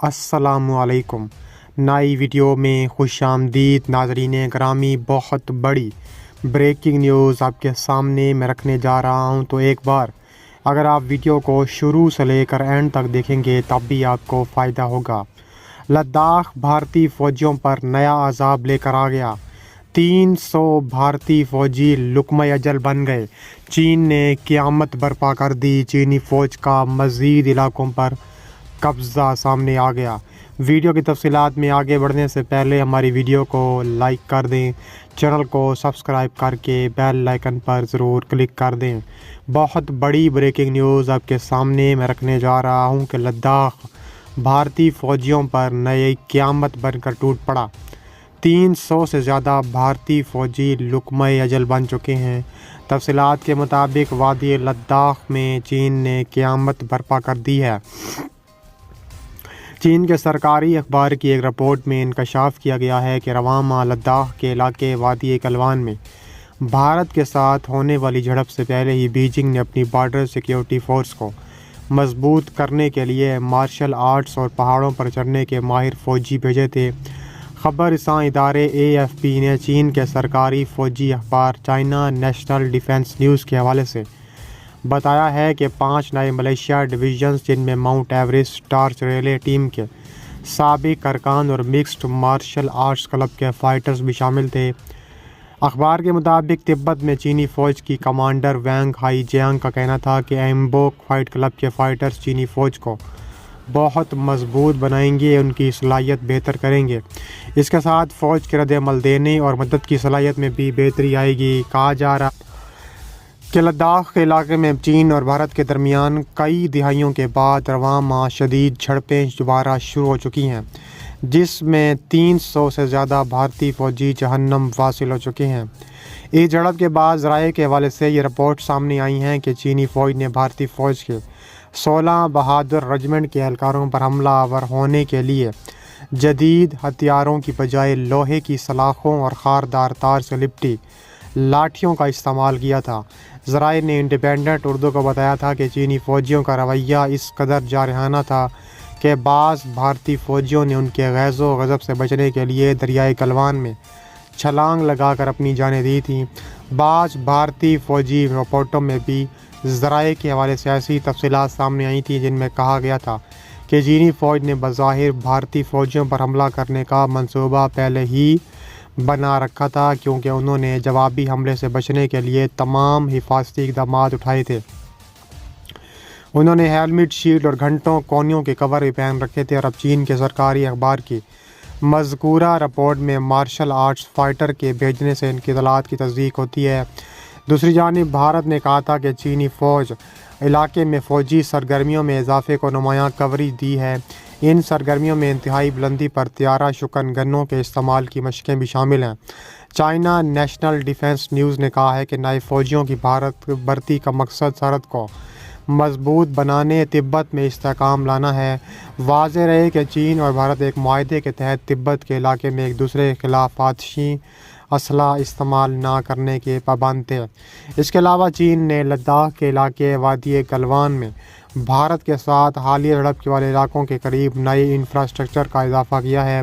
السلام علیکم۔ نئی ویڈیو میں خوش آمدید ناظرین گرامی۔ بہت بڑی بریکنگ نیوز آپ کے سامنے میں رکھنے جا رہا ہوں، تو ایک بار اگر آپ ویڈیو کو شروع سے لے کر اینڈ تک دیکھیں گے تب بھی آپ کو فائدہ ہوگا۔ لداخ بھارتی فوجیوں پر نیا عذاب لے کر آ گیا۔ 300 بھارتی فوجی لقمہ اجل بن گئے۔ چین نے قیامت برپا کر دی۔ چینی فوج کا مزید علاقوں پر قبضہ سامنے آ گیا۔ ویڈیو کی تفصیلات میں آگے بڑھنے سے پہلے ہماری ویڈیو کو لائک کر دیں، چینل کو سبسکرائب کر کے بیل آئیکن پر ضرور کلک کر دیں۔ بہت بڑی بریکنگ نیوز آپ کے سامنے میں رکھنے جا رہا ہوں کہ لداخ بھارتی فوجیوں پر نئی قیامت بن کر ٹوٹ پڑا۔ 300 سے زیادہ بھارتی فوجی لقمہ اجل بن چکے ہیں۔ تفصیلات کے مطابق وادی لداخ میں چین نے قیامت برپا کر دی ہے۔ چین کے سرکاری اخبار کی ایک رپورٹ میں انکشاف کیا گیا ہے کہ رواں ماہ لداخ کے علاقے وادی گلوان میں بھارت کے ساتھ ہونے والی جھڑپ سے پہلے ہی بیجنگ نے اپنی بارڈر سیکیورٹی فورس کو مضبوط کرنے کے لیے مارشل آرٹس اور پہاڑوں پر چڑھنے کے ماہر فوجی بھیجے تھے۔ خبر رساں ادارے AFP نے چین کے سرکاری فوجی اخبار چائنا نیشنل ڈیفنس نیوز کے حوالے سے بتایا ہے کہ 5 نئے ملیشیا ڈویژنز، جن میں Mount Everest torch relay team کے سابق ارکان اور مکسڈ مارشل آرٹس کلب کے فائٹرز بھی شامل تھے۔ اخبار کے مطابق تبت میں چینی فوج کی کمانڈر وینگ ہائی جیانگ کا کہنا تھا کہ ایمبوک فائٹ کلب کے فائٹرز چینی فوج کو بہت مضبوط بنائیں گے، ان کی صلاحیت بہتر کریں گے۔ اس کے ساتھ فوج کے رد عمل دینے اور مدد کی صلاحیت میں بھی بہتری آئے گی۔ کہا جا رہا کہ لداخ کے علاقے میں چین اور بھارت کے درمیان کئی دہائیوں کے بعد رواں ماہ شدید جھڑپیں دوبارہ شروع ہو چکی ہیں، جس میں 300 سے زیادہ بھارتی فوجی جہنم واصل ہو چکے ہیں۔ اس جھڑپ کے بعد ذرائع کے حوالے سے یہ رپورٹ سامنے آئی ہیں کہ چینی فوج نے بھارتی فوج کے 16 بہادر رجمنٹ کے اہلکاروں پر حملہ آور ہونے کے لیے جدید ہتھیاروں کی بجائے لوہے کی سلاخوں اور خاردار تار سے لپٹی لاٹھیوں کا استعمال کیا تھا۔ ذرائع نے انڈیپینڈنٹ اردو کو بتایا تھا کہ چینی فوجیوں کا رویہ اس قدر جارحانہ تھا کہ بعض بھارتی فوجیوں نے ان کے غیظ و غضب سے بچنے کے لیے دریائے گلوان میں چھلانگ لگا کر اپنی جانیں دی تھیں۔ بعض بھارتی فوجی رپورٹوں میں بھی ذرائع کے حوالے سے ایسی تفصیلات سامنے آئی تھیں جن میں کہا گیا تھا کہ چینی فوج نے بظاہر بھارتی فوجیوں پر حملہ کرنے کا منصوبہ پہلے ہی بنا رکھا تھا، کیونکہ انہوں نے جوابی حملے سے بچنے کے لیے تمام حفاظتی اقدامات اٹھائے تھے۔ انہوں نے ہیلمٹ، شیلڈ اور گھنٹوں کونیوں کے کور بھی پہن رکھے تھے۔ اور اب چین کے سرکاری اخبار کی مذکورہ رپورٹ میں مارشل آرٹس فائٹر کے بھیجنے سے ان کی اطلاعات کی تصدیق ہوتی ہے۔ دوسری جانب بھارت نے کہا تھا کہ چینی فوج علاقے میں فوجی سرگرمیوں میں اضافے کو نمایاں کوریج دی ہے۔ ان سرگرمیوں میں انتہائی بلندی پر طیارہ شکن گنوں کے استعمال کی مشقیں بھی شامل ہیں۔ چائنا نیشنل ڈیفنس نیوز نے کہا ہے کہ نئے فوجیوں کی بھارت بھرتی کا مقصد سرحد کو مضبوط بنانے، تبت میں استحکام لانا ہے۔ واضح رہے کہ چین اور بھارت ایک معاہدے کے تحت تبت کے علاقے میں ایک دوسرے کے خلاف آتشی اسلحہ استعمال نہ کرنے کے پابند تھے۔ اس کے علاوہ چین نے لداخ کے علاقے وادی گلوان میں بھارت کے ساتھ حالیہ جھڑپ والے علاقوں کے قریب نئی انفراسٹرکچر کا اضافہ کیا ہے۔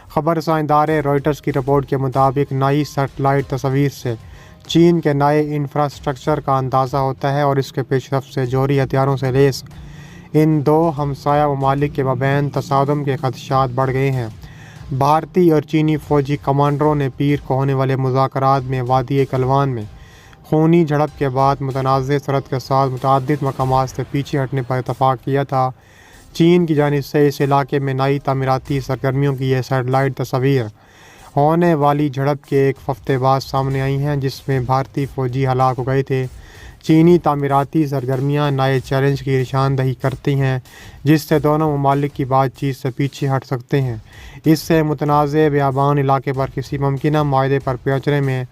خبر رساں ادارے رائٹرز کی رپورٹ کے مطابق نئی سیٹلائٹ تصاویر سے چین کے نئے انفراسٹرکچر کا اندازہ ہوتا ہے اور اس کے پیش رفت سے جوہری ہتھیاروں سے لیس ان دو ہمسایہ ممالک کے مابین تصادم کے خدشات بڑھ گئے ہیں۔ بھارتی اور چینی فوجی کمانڈروں نے پیر کو ہونے والے مذاکرات میں وادی گلوان میں خونی جھڑپ کے بعد متنازع سرحد کے ساتھ متعدد مقامات سے پیچھے ہٹنے پر اتفاق کیا تھا۔ چین کی جانب سے اس علاقے میں نئی تعمیراتی سرگرمیوں کی یہ سیٹلائٹ تصاویر ہونے والی جھڑپ کے ایک ہفتے بعد سامنے آئی ہیں، جس میں بھارتی فوجی ہلاک ہو گئے تھے۔ چینی تعمیراتی سرگرمیاں نئے چیلنج کی نشاندہی کرتی ہیں، جس سے دونوں ممالک کی بات چیت سے پیچھے ہٹ سکتے ہیں۔ اس سے متنازع بیابان علاقے پر کسی ممکنہ معاہدے پر پہنچنے میں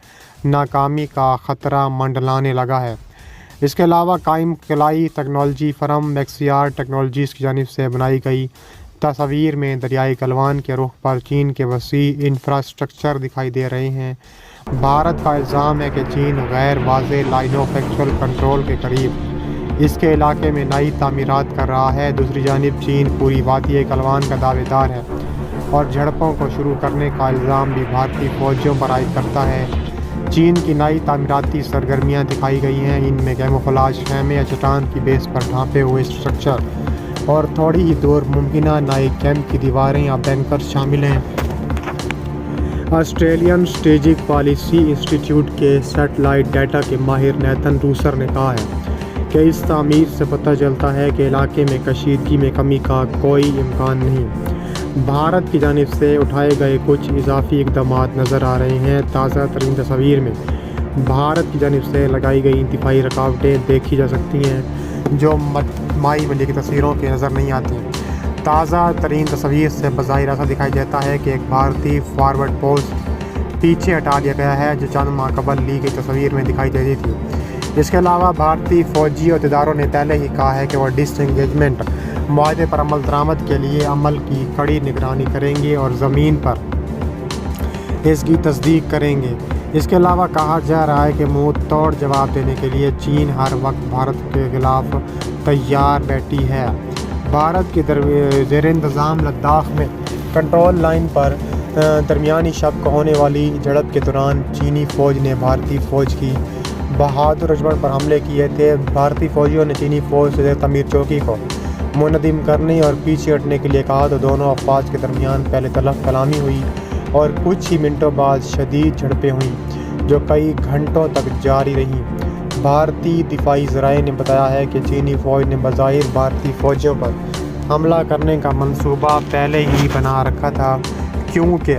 ناکامی کا خطرہ منڈلانے لگا ہے۔ اس کے علاوہ قائم خلائی ٹیکنالوجی فرم میکسیار ٹیکنالوجیز کی جانب سے بنائی گئی تصاویر میں دریائے گلوان کے رخ پر چین کے وسیع انفراسٹرکچر دکھائی دے رہے ہیں۔ بھارت کا الزام ہے کہ چین غیر واضح لائن آف ایکچوئل کنٹرول کے قریب اس کے علاقے میں نئی تعمیرات کر رہا ہے۔ دوسری جانب چین پوری وادی گلوان کا دعوے دار ہے اور جھڑپوں کو شروع کرنے کا الزام بھی بھارتی فوجیوں پر عائد کرتا ہے۔ چین کی نئی تعمیراتی سرگرمیاں دکھائی گئی ہیں، ان میں کیموفلاج خیمے یا چٹان کی بیس پر ڈھانپے ہوئے اسٹرکچر اور تھوڑی ہی دور ممکنہ نئے کیمپ کی دیواریں یا بینکرز شامل ہیں۔ آسٹریلین اسٹریٹجک پالیسی انسٹی ٹیوٹ کے سیٹلائٹ ڈیٹا کے ماہر نیتھن روسر نے کہا ہے کہ اس تعمیر سے پتہ چلتا ہے کہ علاقے میں کشیدگی میں کمی کا کوئی امکان نہیں۔ بھارت کی جانب سے اٹھائے گئے کچھ اضافی اقدامات نظر آ رہے ہیں۔ تازہ ترین تصاویر میں بھارت کی جانب سے لگائی گئی دفاعی رکاوٹیں دیکھی جا سکتی ہیں جو مائی ملے کی تصویروں کے نظر نہیں آتی۔ تازہ ترین تصویر سے بظاہر ایسا دکھائی دیتا ہے کہ ایک بھارتی فارورڈ پوسٹ پیچھے ہٹا دیا گیا ہے جو چند ماہ قبل لی گئی تصویر میں دکھائی دیتی تھی۔ اس کے علاوہ بھارتی فوجی عہدیداروں نے پہلے ہی کہا ہے کہ وہ ڈس انگیجمنٹ معاہدے پر عمل درآمد کے لیے عمل کی کڑی نگرانی کریں گے اور زمین پر اس کی تصدیق کریں گے۔ اس کے علاوہ کہا جا رہا ہے کہ منہ توڑ جواب دینے کے لیے چین ہر وقت بھارت کے خلاف تیار بیٹھی ہے۔ بھارت کے زیر انتظام لداخ میں کنٹرول لائن پر درمیانی شب کو ہونے والی جھڑپ کے دوران چینی فوج نے بھارتی فوج کی بہادر رجمنٹ پر حملے کیے تھے۔ بھارتی فوجیوں نے چینی فوج سے تعمیر چوکی کو منہدم کرنے اور پیچھے ہٹنے کے لیے کہا تو دونوں افواج کے درمیان پہلے تلف کلامی ہوئی اور کچھ ہی منٹوں بعد شدید جھڑپیں ہوئیں جو کئی گھنٹوں تک جاری رہیں۔ بھارتی دفاعی ذرائع نے بتایا ہے کہ چینی فوج نے بظاہر بھارتی فوجیوں پر حملہ کرنے کا منصوبہ پہلے ہی بنا رکھا تھا کیونکہ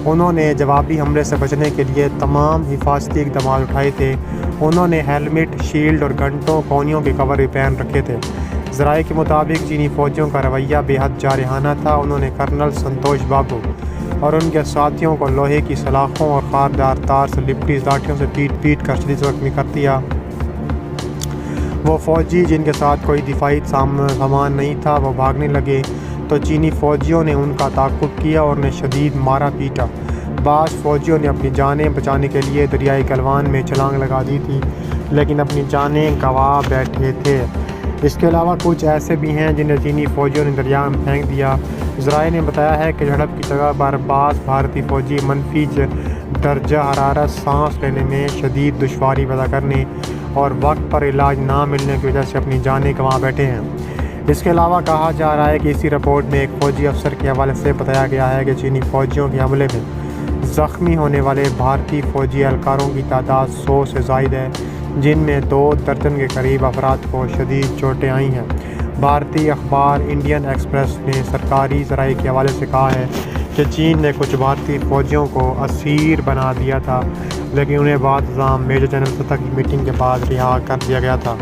انہوں نے جوابی حملے سے بچنے کے لیے تمام حفاظتی اقدامات اٹھائے تھے۔ انہوں نے ہیلمٹ، شیلڈ اور گھنٹوں کونیوں کے کور بھی پہن رکھے تھے۔ ذرائع کے مطابق چینی فوجیوں کا رویہ بے حد جارحانہ تھا۔ انہوں نے کرنل سنتوش بابو اور ان کے ساتھیوں کو لوہے کی سلاخوں اور خاردار تار سے لپٹی لاٹھیوں سے پیٹ کر شدید زخمی کر دیا۔ وہ فوجی جن کے ساتھ کوئی دفاعی سامان نہیں تھا وہ بھاگنے لگے تو چینی فوجیوں نے ان کا تعاقب کیا اور انہیں شدید مارا پیٹا۔ بعض فوجیوں نے اپنی جانیں بچانے کے لیے دریائے گلوان میں چھلانگ لگا دی تھی لیکن اپنی جانیں گنوا بیٹھے تھے۔ اس کے علاوہ کچھ ایسے بھی ہیں جنہیں چینی فوجیوں نے دریا میں پھینک دیا۔ ذرائع نے بتایا ہے کہ جھڑپ کی جگہ پر بعض بھارتی فوجی منفی درجہ حرارت، سانس لینے میں شدید دشواری پیدا کرنے اور وقت پر علاج نہ ملنے کی وجہ سے اپنی جانیں گنوا بیٹھے ہیں۔ اس کے علاوہ کہا جا رہا ہے کہ اسی رپورٹ میں ایک فوجی افسر کے حوالے سے بتایا گیا ہے کہ چینی فوجیوں کے حملے میں زخمی ہونے والے بھارتی فوجی اہلکاروں کی تعداد 100 سے زائد ہے جن میں 2 درجن کے قریب افراد کو شدید چوٹیں آئی ہیں۔ بھارتی اخبار انڈین ایکسپریس نے سرکاری ذرائع کے حوالے سے کہا ہے کہ چین نے کچھ بھارتی فوجیوں کو اسیر بنا دیا تھا لیکن انہیں بعد ازاں میجر جنرل سطح کی میٹنگ کے بعد رہا کر دیا گیا تھا۔